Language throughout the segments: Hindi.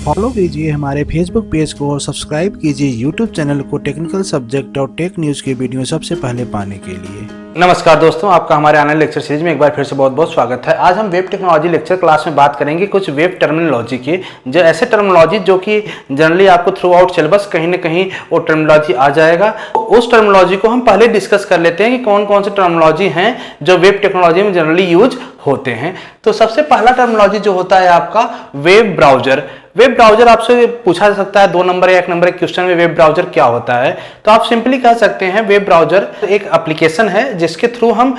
फॉलो कीजिए हमारे फेसबुक पेज को और सब्सक्राइब कीजिए यूट्यूब चैनल को टेक्निकल सब्जेक्ट और टेक न्यूज़ की वीडियो सबसे पहले पाने के लिए। नमस्कार दोस्तों, आपका हमारे ऑनलाइन लेक्चर सीरीज में एक बार फिर से बहुत बहुत स्वागत है। आज हम वेब टेक्नोलॉजी लेक्चर क्लास में बात करेंगे कुछ वेब टर्मिनोलॉजी की, जो ऐसे टर्मिनोलॉजी जो कि जनरली आपको थ्रू आउट सिलेबस कहीं ना कहीं वो टर्मिनोलॉजी आ जाएगा। उस टर्मिनोलॉजी को हम पहले डिस्कस कर लेते हैं कि कौन कौन से टर्मिनोलॉजी हैं जो वेब टेक्नोलॉजी में जनरली यूज होते हैं। तो सबसे पहला टर्मिनोलॉजी जो होता है आपका वेब ब्राउजर। वेब ब्राउजर आपसे पूछा जा सकता है 2 नंबर या 1 नंबर के क्वेश्चन में वेब ब्राउजर क्या होता है, तो आप सिंपली कह सकते हैं वेब ब्राउजर एक एप्लीकेशन है जिसके थ्रू हम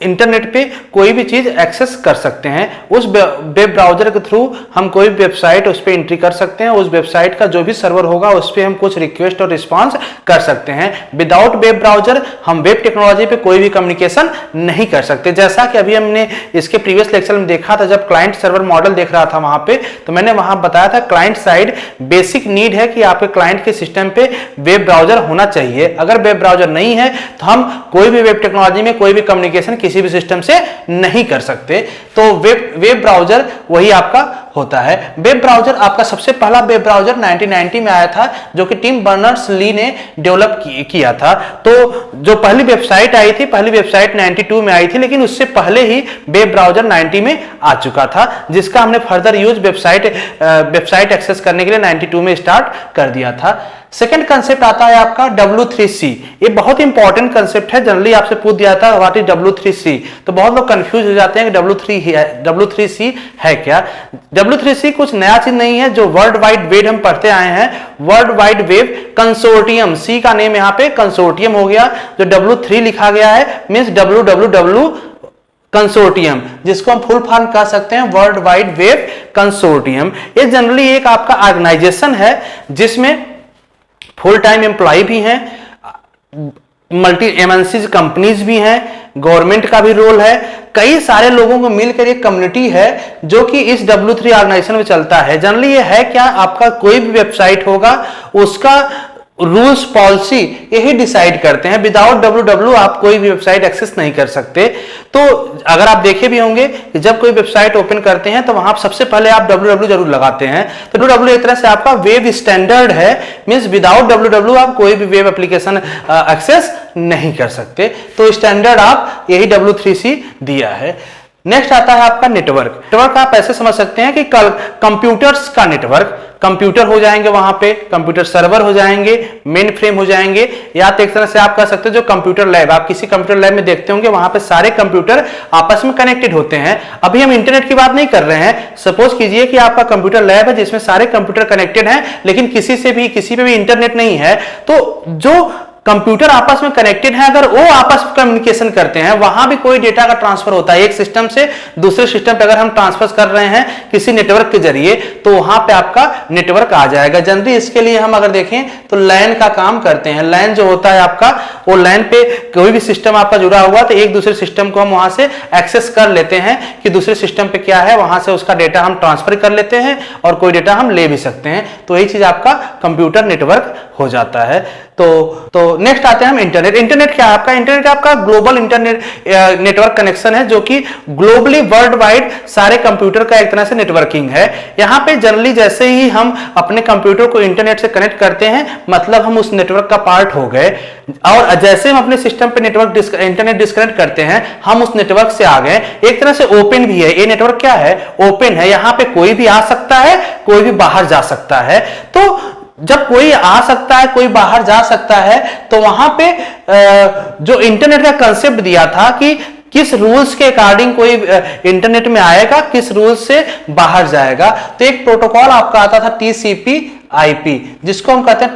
इंटरनेट पे कोई भी चीज एक्सेस कर सकते हैं। उस वेब ब्राउजर के थ्रू हम कोई वेबसाइट उस पर एंट्री कर सकते हैं। उस वेबसाइट का जो भी सर्वर होगा उस पर हम कुछ रिक्वेस्ट और रिस्पांस कर सकते हैं। विदाउट वेब ब्राउजर हम वेब टेक्नोलॉजी पे कोई भी कम्युनिकेशन नहीं कर सकते। जैसा कि अभी हमने इसके प्रीवियस लेक्चर में देखा था, जब क्लाइंट सर्वर मॉडल देख रहा था वहां पे, तो मैंने वहां बताया था क्लाइंट साइड बेसिक नीड है कि आपके क्लाइंट के सिस्टम पे वेब ब्राउजर होना चाहिए। अगर वेब ब्राउजर नहीं है तो हम कोई भी वेब टेक्नोलॉजी में कोई भी कम्युनिकेशन किसी भी सिस्टम से नहीं कर सकते। तो वेब ब्राउजर वही आपका होता है। वेब ब्राउजर आपका सबसे पहला वेब ब्राउजर 1990 में आया था, जो कि टिम बर्नर्स-ली ने डेवलप किया था। तो जो पहली वेबसाइट आई थी, पहली वेबसाइट 92 में आई थी, लेकिन उससे पहले ही वेब ब्राउजर 90 में आ चुका था, जिसका हमने फर्दर यूज वेबसाइट एक्सेस करने के लिए 92 में स्टार्ट कर दिया था। सेकेंड कंसेप्ट आता है आपका W3C। ये बहुत इंपॉर्टेंट कंसेप्ट है, जनरली आपसे पूछ दिया था व्हाट इज W3C, तो बहुत लोग कंफ्यूज हो जाते हैं कि W3C है क्या। W3C कुछ नया चीज नहीं है, जो वर्ल्ड वाइड वेब हम पढ़ते आए हैं। वर्ल्ड वाइड वेब कंसोर्टियम, सी का नेम यहाँ पे कंसोर्टियम हो गया। जो W3 लिखा गया है मीन्स WWW कंसोर्टियम, जिसको हम फुल फॉर्म कह सकते हैं वर्ल्ड वाइड वेब कंसोर्टियम। ये जनरली एक आपका ऑर्गेनाइजेशन है जिसमें फुल टाइम एम्प्लॉय भी हैं, मल्टी एमएनसी कंपनीज भी हैं, गवर्नमेंट का भी रोल है। कई सारे लोगों को मिलकर एक कम्युनिटी है जो कि इस W3 ऑर्गेनाइजेशन में चलता है। जनरली ये है क्या, आपका कोई भी वेबसाइट होगा उसका रूल्स पॉलिसी यही डिसाइड करते हैं। विदाउट WW आप कोई भी वेबसाइट एक्सेस नहीं कर सकते। तो अगर आप देखे भी होंगे कि जब कोई वेबसाइट ओपन करते हैं तो वहां सबसे पहले आप WW जरूर लगाते हैं। तो WW एक तरह से आपका वेब स्टैंडर्ड है, मींस विदाउट WW आप कोई भी वेब एप्लीकेशन एक्सेस नहीं कर सकते। तो स्टैंडर्ड आप यही W3C दिया है। नेक्स्ट आता है आपका नेटवर्क। नेटवर्क आप ऐसे समझ सकते हैं कि कंप्यूटर्स का नेटवर्क, कंप्यूटर हो जाएंगे वहां पे, कंप्यूटर सर्वर हो जाएंगे, मेन फ्रेम हो जाएंगे, या तो एक तरह से आप कह सकते हो जो कंप्यूटर लैब, आप किसी कंप्यूटर लैब में देखते होंगे वहां पे सारे कंप्यूटर आपस में कनेक्टेड होते हैं। अभी हम इंटरनेट की बात नहीं कर रहे हैं। सपोज कीजिए कि आपका कंप्यूटर लैब है जिसमें सारे कंप्यूटर कनेक्टेड हैं, लेकिन किसी पे भी इंटरनेट नहीं है। तो जो कंप्यूटर आपस में कनेक्टेड है, अगर वो आपस में कम्युनिकेशन करते हैं, वहां भी कोई डेटा का ट्रांसफर होता है। एक सिस्टम से दूसरे सिस्टम पे अगर हम ट्रांसफर कर रहे हैं किसी नेटवर्क के जरिए, तो वहां पे आपका नेटवर्क आ जाएगा। जनरली इसके लिए हम अगर देखें तो लैन का काम करते हैं। लैन जो होता है आपका, वो लैन पे कोई भी सिस्टम आपका जुड़ा हुआ तो एक दूसरे सिस्टम को हम वहां से एक्सेस कर लेते हैं कि दूसरे सिस्टम पे क्या है, वहां से उसका डेटा हम ट्रांसफर कर लेते हैं और कोई डेटा हम ले भी सकते हैं। तो यही चीज आपका कंप्यूटर नेटवर्क हो जाता है। तो नेक्स्ट आते हैं हम इंटरनेट। इंटरनेट क्या है आपका? इंटरनेट आपका ग्लोबल इंटरनेट नेटवर्क कनेक्शन है, जो कि ग्लोबली वर्ल्ड वाइड सारे कंप्यूटर का एक तरह से नेटवर्किंग है। यहाँ पे जनरली जैसे ही हम अपने कंप्यूटर को इंटरनेट से कनेक्ट करते हैं, मतलब हम उस नेटवर्क का पार्ट हो गए। और जैसे हम अपने सिस्टम पे इंटरनेट डिस्कनेक्ट करते हैं, हम उस नेटवर्क से आ गए। एक तरह से ओपन भी है ये नेटवर्क। क्या है? ओपन है। यहाँ पे कोई भी आ सकता है, कोई भी बाहर जा सकता है। तो जब कोई आ सकता है, कोई बाहर जा सकता है, तो वहां पे जो इंटरनेट का कंसेप्ट दिया था कि किस रूल्स के अकॉर्डिंग कोई इंटरनेट में आएगा, किस रूल्स से बाहर जाएगा। तो एक प्रोटोकॉल आपका आता था TCP/IP, जिसको हम कहते हैं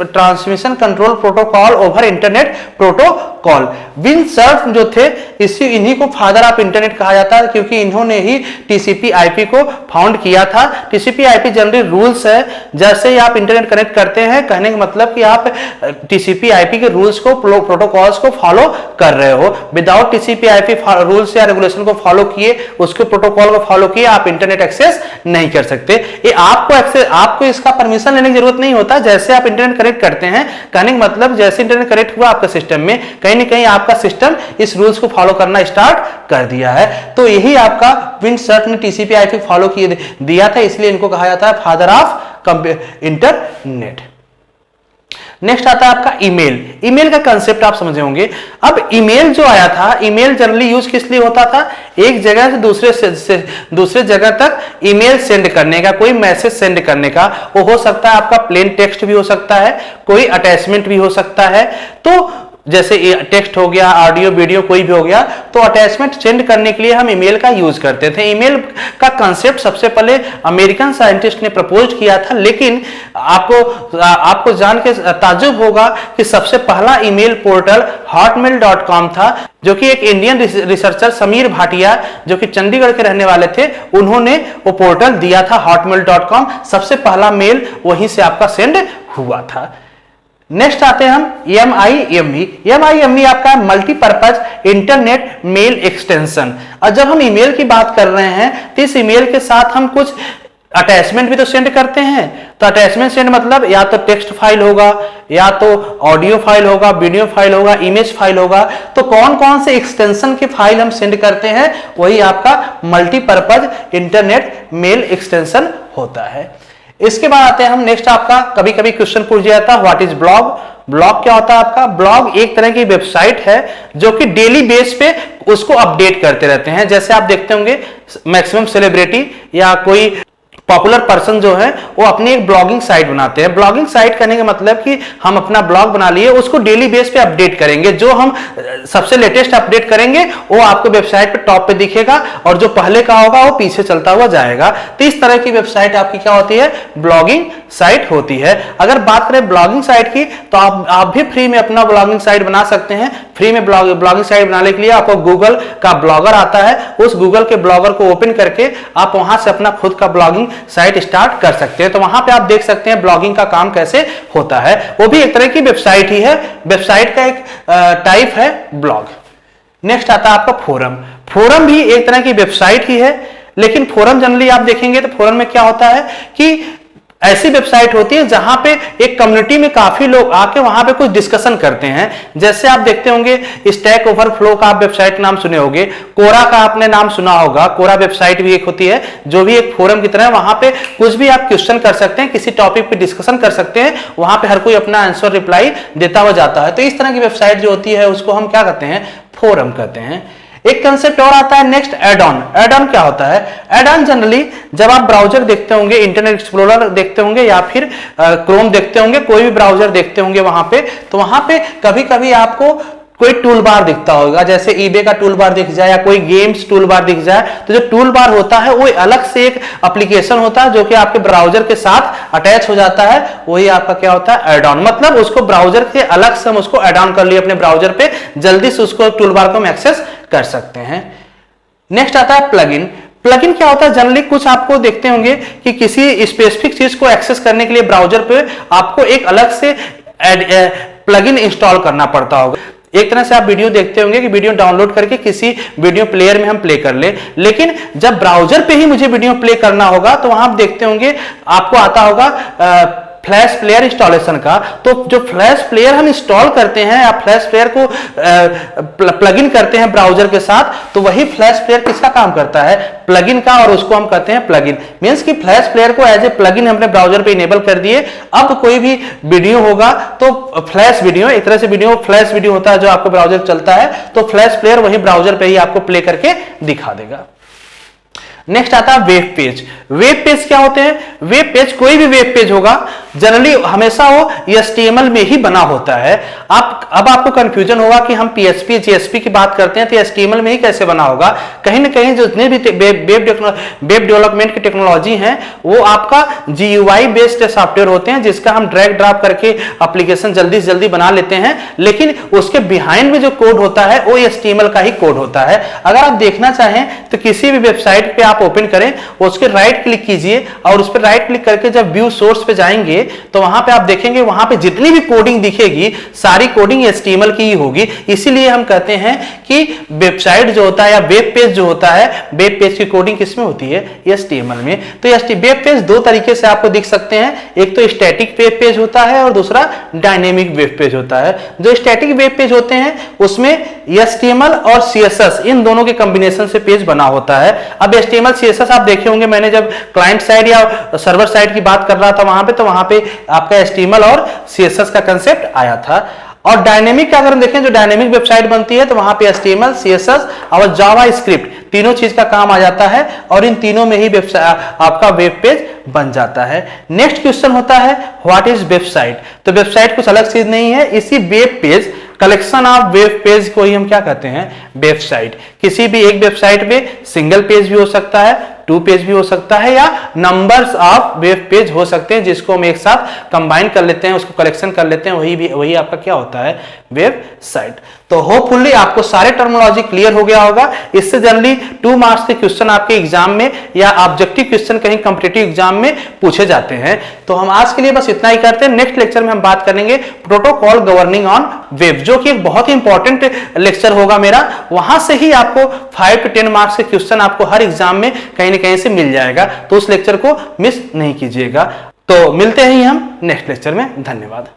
transmission control protocol over internet protocol. Windsurf जो थे, इन्हीं को फादर ऑफ इंटरनेट कहा जाता है, क्योंकि इन्होंने ही TCP/IP को फाउंड किया था। TCP/IP जनरली रूल्स है। जैसे ही आप इंटरनेट कनेक्ट करते हैं, कहने का मतलब कि आप TCP/IP के रूल्स को, प्रोटोकॉल्स को फॉलो कर रहे हो। विदाउट TCP/IP रूल्स या रेगुलेशन को फॉलो किए, उसके प्रोटोकॉल को फॉलो किए, आप इंटरनेट एक्सेस नहीं कर सकते। ये आपको इसका परमिशन लेने की जरूरत नहीं होता। जैसे आप इंटरनेट कनेक्ट करते हैं, कहने का मतलब जैसे इंटरनेट कनेक्ट हुआ आपका सिस्टम में, कहीं ना कहीं आपका सिस्टम इस रूल्स को फॉलो करना स्टार्ट कर दिया है। तो यही आपका विंडसर्फ ने TCP/IP फॉलो किए दिया था, इसलिए इनको कहा जाता है फादर ऑफ इंटरनेट। नेक्स्ट आता है आपका ईमेल। ईमेल का कंसेप्ट आप समझे होंगे। अब ईमेल जो आया था, ईमेल जनरली यूज किस लिए होता था? एक जगह से दूसरे जगह तक ईमेल सेंड करने का, कोई मैसेज सेंड करने का। वो हो सकता है आपका प्लेन टेक्स्ट भी हो सकता है, कोई अटैचमेंट भी हो सकता है। तो जैसे टेक्स्ट हो गया, ऑडियो वीडियो कोई भी हो गया, तो अटैचमेंट सेंड करने के लिए हम ईमेल का यूज करते थे। ईमेल का कंसेप्ट सबसे पहले अमेरिकन साइंटिस्ट ने प्रपोज किया था, लेकिन आपको जान के ताज्जुब होगा कि सबसे पहला ईमेल पोर्टल hotmail.com था, जो कि एक इंडियन रिसर्चर समीर भाटिया, जो कि चंडीगढ़ के रहने वाले थे, उन्होंने वो पोर्टल दिया था hotmail.com। सबसे पहला मेल वहीं से आपका सेंड हुआ था। नेक्स्ट आते हैं हम MIME। MIME आपका मल्टीपर्पज इंटरनेट मेल एक्सटेंशन। और जब हम ईमेल की बात कर रहे हैं तो इस ईमेल के साथ हम कुछ अटैचमेंट भी तो सेंड करते हैं। तो अटैचमेंट सेंड मतलब या तो टेक्स्ट फाइल होगा, या तो ऑडियो फाइल होगा, वीडियो फाइल होगा, इमेज फाइल होगा। तो कौन कौन से एक्सटेंशन की फाइल हम सेंड करते हैं, वही आपका मल्टीपर्पज इंटरनेट मेल एक्सटेंशन होता है। इसके बाद आते हैं हम नेक्स्ट, आपका कभी कभी क्वेश्चन पूछ जाता है व्हाट इज ब्लॉग। ब्लॉग क्या होता है आपका? ब्लॉग एक तरह की वेबसाइट है जो कि डेली बेस पे उसको अपडेट करते रहते हैं। जैसे आप देखते होंगे मैक्सिमम सेलिब्रिटी या कोई पॉपुलर पर्सन जो है वो अपनी एक ब्लॉगिंग साइट बनाते हैं। ब्लॉगिंग साइट करने का मतलब कि हम अपना ब्लॉग बना लिए, उसको डेली बेस पे अपडेट करेंगे। जो हम सबसे लेटेस्ट अपडेट करेंगे वो आपको वेबसाइट पे टॉप पे दिखेगा, और जो पहले का होगा वो पीछे चलता हुआ जाएगा। तो इस तरह की वेबसाइट आपकी क्या होती है? ब्लॉगिंग साइट होती है। अगर बात करें ब्लॉगिंग साइट की, तो आप भी फ्री में अपना ब्लॉगिंग साइट बना सकते हैं। फ्री में ब्लॉगिंग साइट बनाने के लिए आपको गूगल का ब्लॉगर आता है, उस गूगल के ब्लॉगर को ओपन करके आप वहां से अपना खुद का ब्लॉगिंग साइट स्टार्ट कर सकते हैं। तो वहां पे आप देख सकते हैं ब्लॉगिंग का काम कैसे होता है। वो भी एक तरह की वेबसाइट ही है, वेबसाइट का एक टाइप है ब्लॉग। नेक्स्ट आता है आपका फोरम। फोरम भी एक तरह की वेबसाइट ही है, लेकिन फोरम जनरली आप देखेंगे तो फोरम में क्या होता है कि ऐसी वेबसाइट होती है जहां पे एक कम्युनिटी में काफी लोग आके वहां पे कुछ डिस्कशन करते हैं। जैसे आप देखते होंगे स्टैक ओवरफ्लो का आप वेबसाइट नाम सुने होंगे, कोरा का आपने नाम सुना होगा। कोरा वेबसाइट भी एक होती है जो भी एक फोरम की तरह है। वहां पे कुछ भी आप क्वेश्चन कर सकते हैं, किसी टॉपिक पे डिस्कशन कर सकते हैं, वहां पे हर कोई अपना आंसर रिप्लाई देता हुआ जाता है। तो इस तरह की वेबसाइट जो होती है उसको हम क्या कहते हैं? फोरम कहते हैं। एक कंसेप्ट और आता है next, add on. Add on क्या होता है? एड ऑन जनरली जब आप ब्राउजर देखते होंगे, इंटरनेट एक्सप्लोरर देखते होंगे या फिर क्रोम देखते होंगे, कोई भी ब्राउजर देखते होंगे वहां पे, तो वहां पे कभी कभी आपको कोई टूल बार दिखता होगा। जैसे ईबे का टूल बार दिख जाए या कोई गेम्स टूल बार दिख जाए, तो जो टूल बार होता है वो अलग से एक एप्लीकेशन होता है जो कि आपके ब्राउजर के साथ अटैच हो जाता है। वही आपका क्या होता है? Add on. मतलब उसको ब्राउजर के अलग से हम उसको ऐड ऑन कर लिए अपने ब्राउजर पे, जल्दी से उसको टूल बार को हम एक्सेस कर सकते हैं। नेक्स्ट आता है प्लगइन। प्लगइन क्या होता है? जनरली कुछ आपको देखते होंगे कि किसी स्पेसिफिक चीज को एक्सेस करने के लिए ब्राउजर पे आपको एक अलग से प्लगइन इंस्टॉल करना पड़ता होगा। एक तरह से आप वीडियो देखते होंगे कि वीडियो डाउनलोड करके किसी वीडियो प्लेयर में हम प्ले कर ले, लेकिन जब ब्राउजर पे ही मुझे वीडियो प्ले करना होगा तो वहां आप देखते होंगे आपको आता होगा फ्लैश प्लेयर इंस्टॉलेशन का। तो जो फ्लैश प्लेयर हम इंस्टॉल करते हैं या फ्लैश प्लेयर को प्लगइन करते हैं ब्राउजर के साथ, तो वही फ्लैश प्लेयर किसका काम करता है? प्लगइन का, और उसको हम कहते हैं प्लगइन। मींस कि फ्लैश प्लेयर को एज ए प्लगइन हमने ब्राउजर पे इनेबल कर दिए। अब कोई भी वीडियो होगा तो फ्लैश वीडियो, एक तरह से वीडियो फ्लैश वीडियो होता है जो आपको ब्राउजर चलता है, तो फ्लैश प्लेयर वही ब्राउजर पे ही आपको प्ले करके दिखा देगा। नेक्स्ट आता है वेब पेज। वेब पेज क्या होते हैं? वेब पेज, कोई भी वेब पेज होगा जनरली हमेशा वो HTML में ही बना होता है। अब आपको कंफ्यूजन होगा कि हम PHP JSP की बात करते हैं तो HTML में ही कैसे बना होगा। कहीं ना कहीं जितने भी वेब डेवलपमेंट की टेक्नोलॉजी हैं वो आपका GUI बेस्ड सॉफ्टवेयर होते हैं, जिसका हम ड्रैग ड्रॉप करके एप्लीकेशन जल्दी से जल्दी बना लेते हैं, लेकिन उसके बिहाइंड में जो कोड होता है वो HTML का ही कोड होता है। अगर आप देखना चाहें तो किसी भी वेबसाइट पे आप ओपन करें, उसके राइट क्लिक कीजिए और उस पर राइट क्लिक करके जब व्यू सोर्स पे जाएंगे तो वहां पे आप देखेंगे वहां पे जितनी भी कोडिंग दिखेगी सारी कोडिंग HTML की ही होगी। इसीलिए हम कहते हैं कि वेबसाइट जो होता है या वेब पेज जो होता है, वेब पेज की कोडिंग किसमें होती है? HTML में। तो वेब पेज दो तरीके से आपको दिख सकते हैं, एक तो स्टैटिक वेब पेज होता है और दूसरा डायनेमिक वेब पेज होता है। जो स्टैटिक वेब पेज होते हैं उसमें HTML और CSS इन दोनों के कॉम्बिनेशन से पेज बना होता है। अब HTML HTML CSS आप देखे होंगे, मैंने जब क्लाइंट साइड या सर्वर साइड की बात कर रहा था वहां पे, तो वहां पे आपका HTML और CSS का कंसेप्ट आया था। और डायनेमिक का अगर हम देखें, जो डायनेमिक वेबसाइट बनती है तो वहां पे HTML, CSS और जावा स्क्रिप्ट तीनों चीज का काम आ जाता है, और इन तीनों में ही आपका वेब पेज बन जाता है। नेक्स्ट क्वेश्चन होता है व्हाट इज वेबसाइट। तो वेबसाइट कुछ अलग चीज नहीं है, इसी web page, collection of web page को ही हम क्या कहते हैं, वेबसाइट। किसी भी एक वेबसाइट में सिंगल पेज भी हो सकता है, 2 पेज भी हो सकता है, या नंबर्स ऑफ वेब पेज हो सकते हैं, जिसको हम एक साथ कंबाइन कर लेते हैं, उसको कलेक्शन कर लेते हैं, वही आपका क्या होता है, वेबसाइट। तो होपफुली आपको सारे टर्मिनोलॉजी क्लियर हो गया होगा। इससे जनरली 2 मार्क्स के क्वेश्चन आपके एग्जाम में या ऑब्जेक्टिव क्वेश्चन कहीं कॉम्पिटिटिव एग्जाम में पूछे जाते हैं। तो हम आज के लिए बस इतना ही करते हैं। नेक्स्ट लेक्चर में हम बात करेंगे प्रोटोकॉल गवर्निंग ऑन वेब, जो कि एक बहुत ही इंपॉर्टेंट लेक्चर होगा मेरा। वहां से ही आपको 5 to 10 मार्क्स के क्वेश्चन आपको हर एग्जाम में कहीं ना कहीं से मिल जाएगा, तो उस लेक्चर को मिस नहीं कीजिएगा। तो मिलते हैं हम नेक्स्ट लेक्चर में। धन्यवाद।